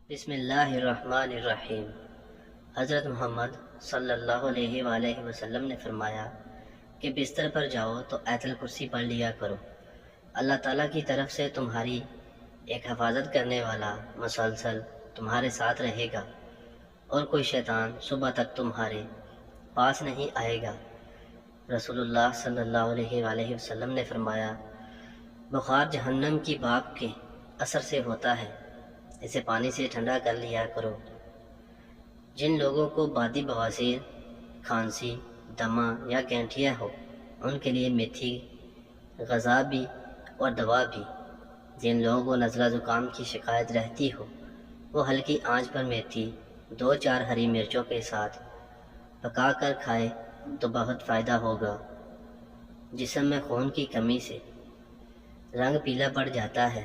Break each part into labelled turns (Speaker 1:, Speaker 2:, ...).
Speaker 1: بسم اللہ الرحمن الرحیم۔ حضرت محمد صلی اللہ علیہ وآلہ وسلم نے فرمایا کہ بستر پر جاؤ تو آیت الکرسی پڑھ لیا کرو۔ اللہ تعالیٰ کی طرف سے تمہاری ایک حفاظت کرنے والا مسلسل تمہارے ساتھ رہے گا اور کوئی شیطان صبح تک تمہارے پاس نہیں آئے گا۔ رسول اللہ صلی اللہ علیہ وآلہ وسلم نے فرمایا، بخار جہنم کی بھاپ کے اثر سے ہوتا ہے، اسے پانی سے ٹھنڈا کر لیا کرو۔ جن لوگوں کو بادی بواسیر، کھانسی، دمہ یا گینٹھیا ہو، ان کے لیے میتھی غذا بھی اور دوا بھی۔ جن لوگوں کو نزلہ زکام کی شکایت رہتی ہو، وہ ہلکی آنچ پر میتھی 2-4 ہری مرچوں کے ساتھ پکا کر کھائے تو بہت فائدہ ہوگا۔ جسم میں خون کی کمی سے رنگ پیلا پڑ جاتا ہے،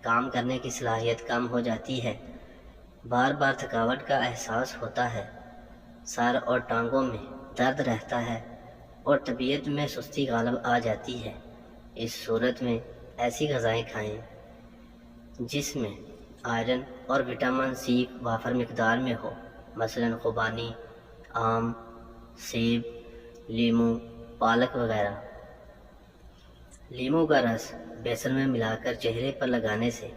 Speaker 1: کام کرنے کی صلاحیت کم ہو جاتی ہے، بار بار تھکاوٹ کا احساس ہوتا ہے، سر اور ٹانگوں میں درد رہتا ہے اور طبیعت میں سستی غالب آ جاتی ہے۔ اس صورت میں ایسی غذائیں کھائیں جس میں آئرن اور وٹامن سی وافر مقدار میں ہو، مثلاً خوبانی، آم، سیب، لیموں، پالک وغیرہ۔ لیموں کا رس بیسن میں ملا کر چہرے پر لگانے سے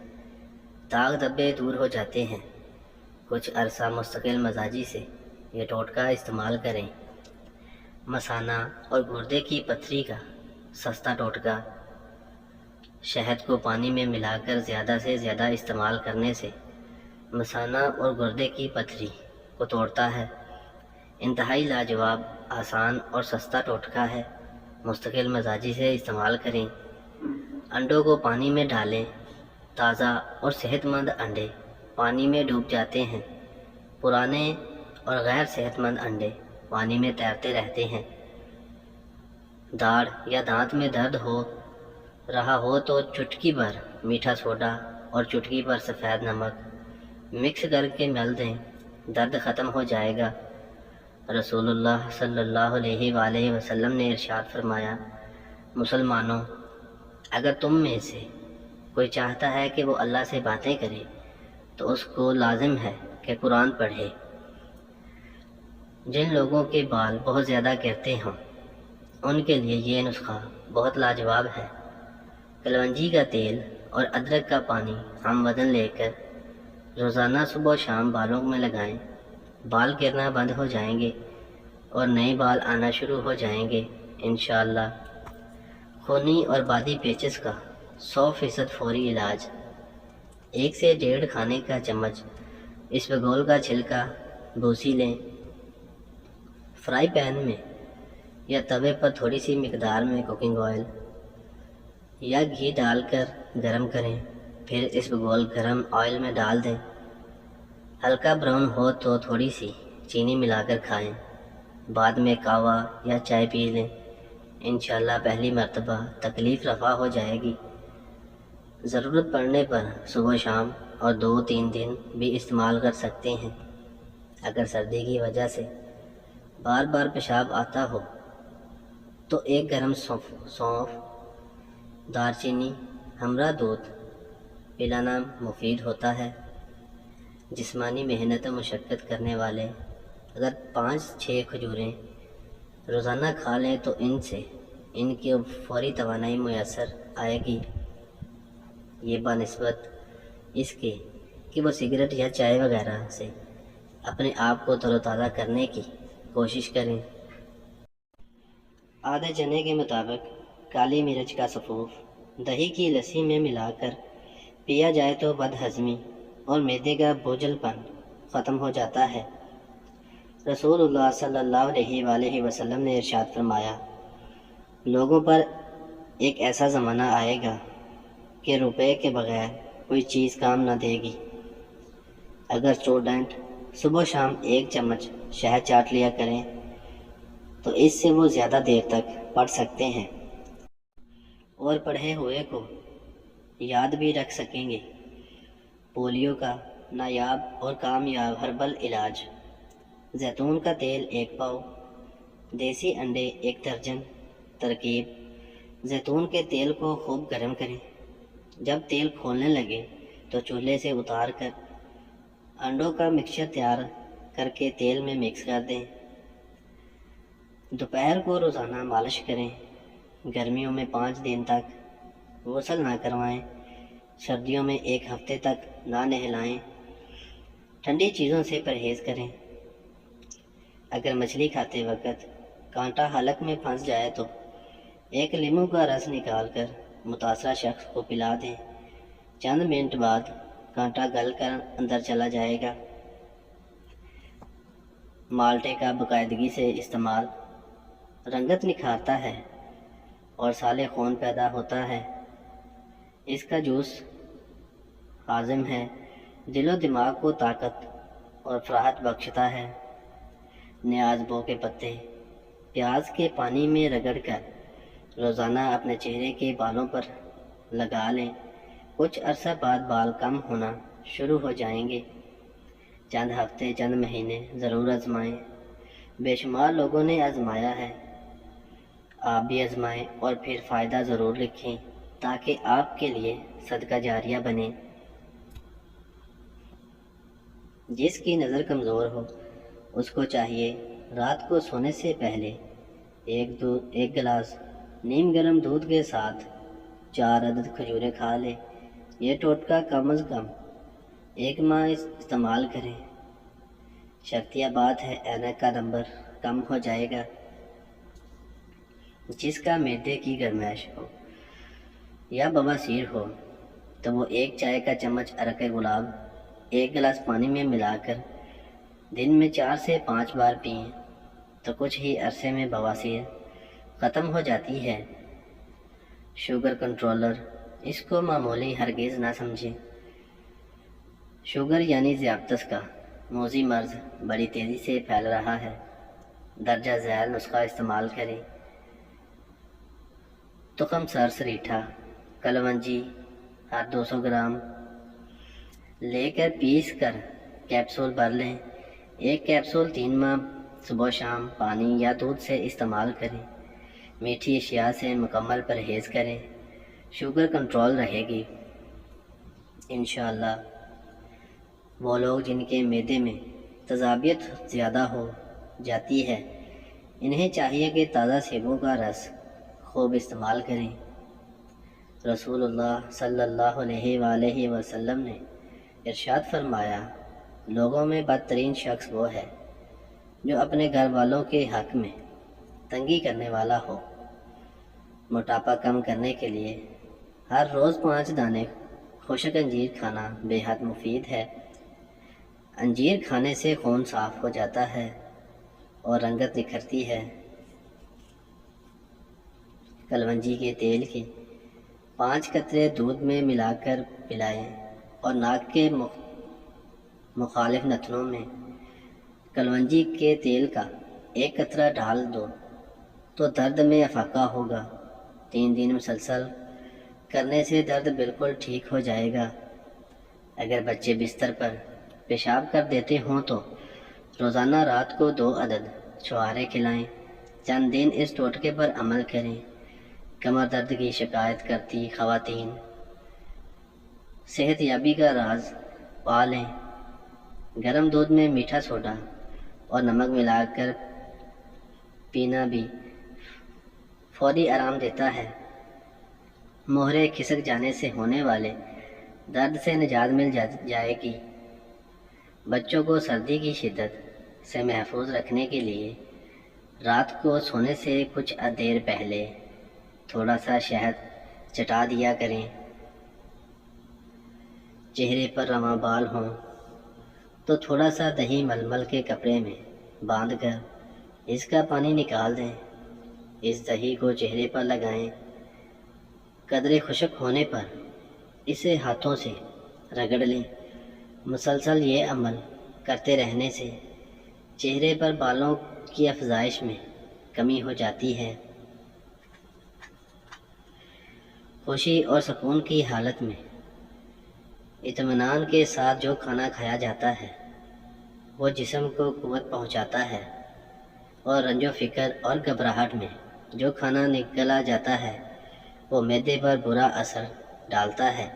Speaker 1: داغ دھبے دور ہو جاتے ہیں۔ کچھ عرصہ مستقل مزاجی سے یہ ٹوٹکا استعمال کریں۔ مثانہ اور گردے کی پتھری کا سستا ٹوٹکا، شہد کو پانی میں ملا کر زیادہ سے زیادہ استعمال کرنے سے مثانہ اور گردے کی پتھری کو توڑتا ہے۔ انتہائی لاجواب، آسان اور سستا ٹوٹکا ہے، مستقل مزاجی سے استعمال کریں۔ انڈوں کو پانی میں ڈالیں۔ تازہ اور صحت مند انڈے پانی میں ڈوب جاتے ہیں، پرانے اور غیر صحت مند انڈے پانی میں تیرتے رہتے ہیں۔ داڑھ یا دانت میں درد ہو رہا ہو تو چٹکی بھر میٹھا سوڈا اور چٹکی بھر سفید نمک مکس کر کے مل دیں، درد ختم ہو جائے گا۔ رسول اللہ صلی اللہ علیہ وآلہ وسلم نے ارشاد فرمایا، مسلمانوں، اگر تم میں سے کوئی چاہتا ہے کہ وہ اللہ سے باتیں کرے تو اس کو لازم ہے کہ قرآن پڑھے۔ جن لوگوں کے بال بہت زیادہ گرتے ہوں، ان کے لیے یہ نسخہ بہت لاجواب ہے۔ کلونجی کا تیل اور ادرک کا پانی ہم وزن لے کر روزانہ صبح و شام بالوں میں لگائیں، بال گرنا بند ہو جائیں گے اور نئے بال آنا شروع ہو جائیں گے انشاءاللہ۔ خونی اور بادی پیچس کا 100% فوری علاج۔ 1 سے 1.5 کھانے کا چمچ اسبگول کا چھلکا بوسی لیں۔ فرائی پین میں یا توے پر تھوڑی سی مقدار میں کوکنگ آئل یا گھی ڈال کر گرم کریں، پھر اسبگول گرم آئل میں ڈال دیں۔ ہلکا براؤن ہو تو تھوڑی سی چینی ملا کر کھائیں، بعد میں قہوہ یا چائے پی لیں۔ انشاءاللہ پہلی مرتبہ تکلیف رفع ہو جائے گی۔ ضرورت پڑنے پر صبح شام اور 2-3 دن بھی استعمال کر سکتے ہیں۔ اگر سردی کی وجہ سے بار بار پیشاب آتا ہو تو ایک گرم سونف، دار چینی ہمراہ دودھ پلانا مفید ہوتا ہے۔ جسمانی محنت و مشقت کرنے والے اگر 5-6 کھجوریں روزانہ کھا لیں تو ان سے ان کی فوری توانائی میسر آئے گی، یہ بنسبت اس کے کہ وہ سگریٹ یا چائے وغیرہ سے اپنے آپ کو تر و تازہ کرنے کی کوشش کریں۔ آدھے چنے کے مطابق کالی مرچ کا سفوف دہی کی لسی میں ملا کر پیا جائے تو بد ہضمی اور معدے کا بوجھل پن ختم ہو جاتا ہے۔ رسول اللہ صلی اللہ علیہ وآلہ وسلم نے ارشاد فرمایا، لوگوں پر ایک ایسا زمانہ آئے گا کہ روپے کے بغیر کوئی چیز کام نہ دے گی۔ اگر اسٹوڈنٹ صبح شام 1 چمچ شہد چاٹ لیا کریں تو اس سے وہ زیادہ دیر تک پڑھ سکتے ہیں اور پڑھے ہوئے کو یاد بھی رکھ سکیں گے۔ پولیو کا نایاب اور کامیاب ہربل علاج۔ زیتون کا تیل 1 پاؤ، دیسی انڈے 1 درجن۔ ترکیب: زیتون کے تیل کو خوب گرم کریں، جب تیل کھولنے لگے تو چولہے سے اتار کر انڈوں کا مکسچر تیار کر کے تیل میں مکس کر دیں۔ دوپہر کو روزانہ مالش کریں۔ گرمیوں میں 5 دن تک غسل نہ کروائیں۔ سردیوں میں 1 ہفتے تک نہ نہلائیں۔ ٹھنڈی چیزوں سے پرہیز کریں۔ اگر مچھلی کھاتے وقت کانٹا حلق میں پھنس جائے تو 1 لیموں کا رس نکال کر متاثرہ شخص کو پلا دیں۔ چند منٹ بعد کانٹا گل کر اندر چلا جائے گا۔ مالٹے کا باقاعدگی سے استعمال رنگت نکھارتا ہے اور سالے خون پیدا ہوتا ہے۔ اس کا جوس ہاضم ہے، دل و دماغ کو طاقت اور فراحت بخشتا ہے۔ نیاز بو کے پتے پیاز کے پانی میں رگڑ کر روزانہ اپنے چہرے کے بالوں پر لگا لیں۔ کچھ عرصہ بعد بال کم ہونا شروع ہو جائیں گے۔ چند ہفتے چند مہینے ضرور آزمائیں۔ بے شمار لوگوں نے آزمایا ہے، آپ بھی آزمائیں اور پھر فائدہ ضرور لکھیں تاکہ آپ کے لیے صدقہ جاریہ بنے۔ جس کی نظر کمزور ہو اس کو چاہیے رات کو سونے سے پہلے 1 گلاس نیم گرم دودھ کے ساتھ 4 عدد کھجوریں کھا لے۔ یہ ٹوٹکا کم از کم 1 ماہ استعمال کریں۔ شرطیہ بات ہے اینک کا نمبر کم ہو جائے گا۔ جس کا معدے کی گرمائش ہو یا بواسیر ہو تو وہ 1 چائے کا چمچ عرق گلاب 1 گلاس پانی میں ملا کر دن میں 4 سے 5 بار پئیں تو کچھ ہی عرصے میں بواسیر ختم ہو جاتی ہے۔ شوگر کنٹرولر اس کو معمولی ہرگز نہ سمجھیں۔ شوگر یعنی ذیابطس کا موذی مرض بڑی تیزی سے پھیل رہا ہے۔ درجہ ذیل نسخہ استعمال کریں۔ تخم سر سریٹھا کلونجی ہر 200 گرام لے کر پیس کر کیپسول بھر لیں۔ 1 کیپسول 3 ماہ صبح و شام پانی یا دودھ سے استعمال کریں۔ میٹھی اشیاء سے مکمل پرہیز کریں، شوگر کنٹرول رہے گی انشاءاللہ۔ وہ لوگ جن کے معدے میں تیزابیت زیادہ ہو جاتی ہے انہیں چاہیے کہ تازہ سیبوں کا رس خوب استعمال کریں۔ رسول اللہ صلی اللہ علیہ وآلہ وسلم نے ارشاد فرمایا، لوگوں میں بدترین شخص وہ ہے جو اپنے گھر والوں کے حق میں تنگی کرنے والا ہو۔ موٹاپا کم کرنے کے لیے ہر روز 5 دانے خشک انجیر کھانا بے حد مفید ہے۔ انجیر کھانے سے خون صاف ہو جاتا ہے اور رنگت نکھرتی ہے۔ کلونجی کے تیل کے 5 قطرے دودھ میں ملا کر پلائیں اور ناک کے مخالف نتنوں میں کلونجی کے تیل کا 1 قطرہ ڈال دو تو درد میں افاقہ ہوگا۔ 3 دن مسلسل کرنے سے درد بالکل ٹھیک ہو جائے گا۔ اگر بچے بستر پر پیشاب کر دیتے ہوں تو روزانہ رات کو 2 عدد چھوارے کھلائیں۔ چند دن اس ٹوٹکے پر عمل کریں۔ کمر درد کی شکایت کرتی خواتین صحت یابی کا راز پا لیں۔ گرم دودھ میں میٹھا سوڈا اور نمک ملا کر پینا بھی فوری آرام دیتا ہے۔ مہرے کھسک جانے سے ہونے والے درد سے نجات مل جائے گی۔ بچوں کو سردی کی شدت سے محفوظ رکھنے کے لیے رات کو سونے سے کچھ دیر پہلے تھوڑا سا شہد چٹا دیا کریں۔ چہرے پر رواں بال ہوں تو تھوڑا سا دہی ململ کے کپڑے میں باندھ کر اس کا پانی نکال دیں۔ اس دہی کو چہرے پر لگائیں۔ قدرے خشک ہونے پر اسے ہاتھوں سے رگڑ لیں۔ مسلسل یہ عمل کرتے رہنے سے چہرے پر بالوں کی افزائش میں کمی ہو جاتی ہے۔ خوشی اور سکون کی حالت میں اطمینان کے ساتھ جو کھانا کھایا جاتا ہے وہ جسم کو قوت پہنچاتا ہے، اور رنج و فکر اور گھبراہٹ میں جو کھانا نگلا جاتا ہے وہ معدے پر برا اثر ڈالتا ہے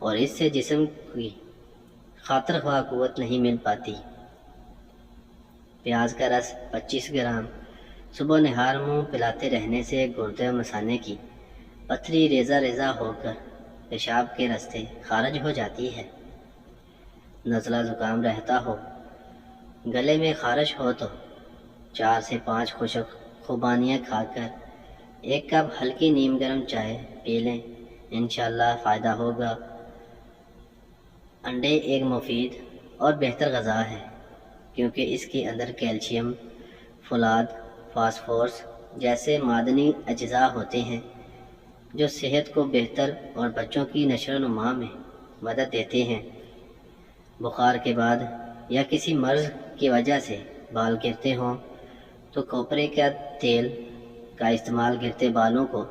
Speaker 1: اور اس سے جسم کی خاطر خواہ قوت نہیں مل پاتی۔ پیاز کا رس 25 گرام صبح نہار منہ پلاتے رہنے سے گردے اور مثانے کی پتھری ریزہ ریزہ ہو کر پیشاب کے راستے خارج ہو جاتی ہے۔ نزلہ زکام رہتا ہو، گلے میں خارش ہو تو 4 سے 5 خشک خوبانیاں کھا کر 1 کپ ہلکی نیم گرم چائے پی لیں، انشاءاللہ فائدہ ہوگا۔ انڈے ایک مفید اور بہتر غذا ہے کیونکہ اس کے اندر کیلشیم، فولاد، فاسفورس جیسے معدنی اجزاء ہوتے ہیں جو صحت کو بہتر اور بچوں کی نشو و نما میں مدد دیتے ہیں۔ بخار کے بعد یا کسی مرض کی وجہ سے بال گرتے ہوں تو کھوپرے کا تیل کا استعمال گرتے بالوں کو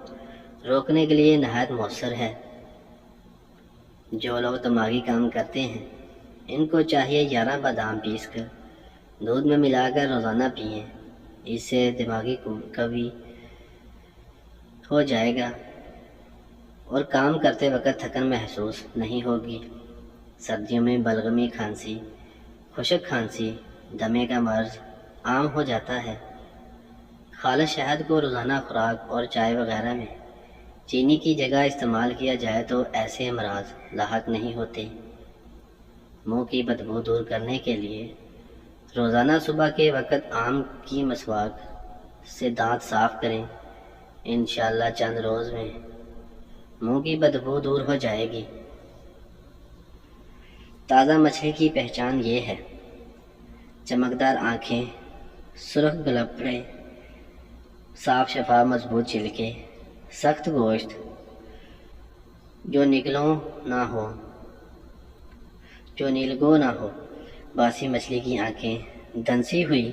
Speaker 1: روکنے کے لیے نہایت مؤثر ہے۔ جو لوگ دماغی کام کرتے ہیں ان کو چاہیے 11 بادام پیس کر دودھ میں ملا کر روزانہ پئیں، اس سے دماغی قوی ہو جائے گا اور کام کرتے وقت تھکن محسوس نہیں ہوگی۔ سردیوں میں بلغمی کھانسی، خشک کھانسی، دمے کا مرض عام ہو جاتا ہے۔ خالص شہد کو روزانہ خوراک اور چائے وغیرہ میں چینی کی جگہ استعمال کیا جائے تو ایسے امراض لاحق نہیں ہوتے۔ منہ کی بدبو دور کرنے کے لیے روزانہ صبح کے وقت آم کی مسواک سے دانت صاف کریں، انشاءاللہ چند روز میں منہ کی بدبو دور ہو جائے گی۔ تازہ مچھلی کی پہچان یہ ہے: چمکدار آنکھیں، سرخ گلپڑے، صاف شفاف مضبوط چھلکے، سخت گوشت جو نیلگو نہ ہو۔ باسی مچھلی کی آنکھیں دھنسی ہوئی،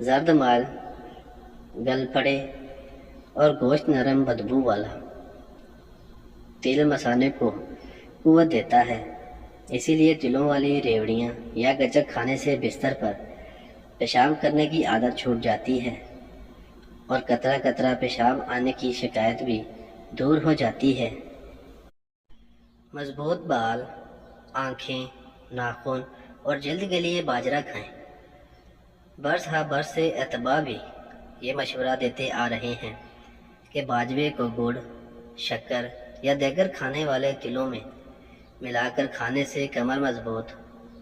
Speaker 1: زرد مال، گل پڑے اور گوشت نرم بدبو والا۔ تل مثانے کو قوت دیتا ہے، اسی لیے تلوں والی ریوڑیاں یا گچک کھانے سے بستر پر پیشاب کرنے کی عادت چھوٹ جاتی ہے اور قطرہ قطرہ پیشاب آنے کی شکایت بھی دور ہو جاتی ہے۔ مضبوط بال، آنکھیں، ناخن اور جلد کے لیے باجرہ کھائیں۔ برس ہا برس سے اطباء بھی یہ مشورہ دیتے آ رہے ہیں کہ باجرے کو گڑ، شکر یا دیگر کھانے والے تلوں میں ملا کر کھانے سے کمر مضبوط،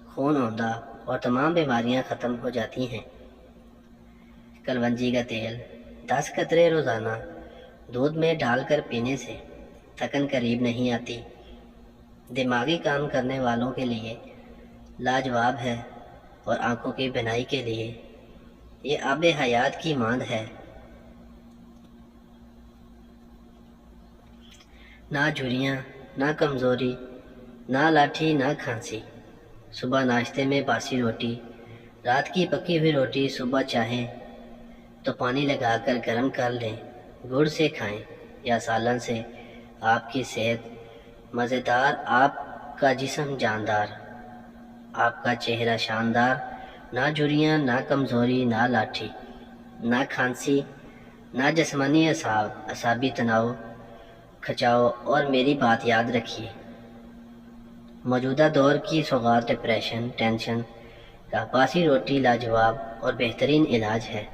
Speaker 1: خون عمدہ اور تمام بیماریاں ختم ہو جاتی ہیں۔ کلونجی کا تیل 10 قطرے روزانہ دودھ میں ڈال کر پینے سے تھکن قریب نہیں آتی۔ دماغی کام کرنے والوں کے لیے لاجواب ہے اور آنکھوں کی بینائی کے لیے یہ آب حیات کی ماند ہے۔ نہ جھریاں، نہ کمزوری، نہ لاٹھی، نہ کھانسی۔ صبح ناشتے میں باسی روٹی، رات کی پکی ہوئی روٹی صبح چاہیں تو پانی لگا کر گرم کر لیں، گڑ سے کھائیں یا سالن سے۔ آپ کی صحت مزیدار، آپ کا جسم جاندار، آپ کا چہرہ شاندار۔ نہ جھریاں، نہ کمزوری، نہ لاٹھی، نہ کھانسی، نہ جسمانی اعصابی تناؤ، کھچاؤ۔ اور میری بات یاد رکھیے، موجودہ دور کی سوغات ڈپریشن، ٹینشن کا باسی روٹی لاجواب اور بہترین علاج ہے۔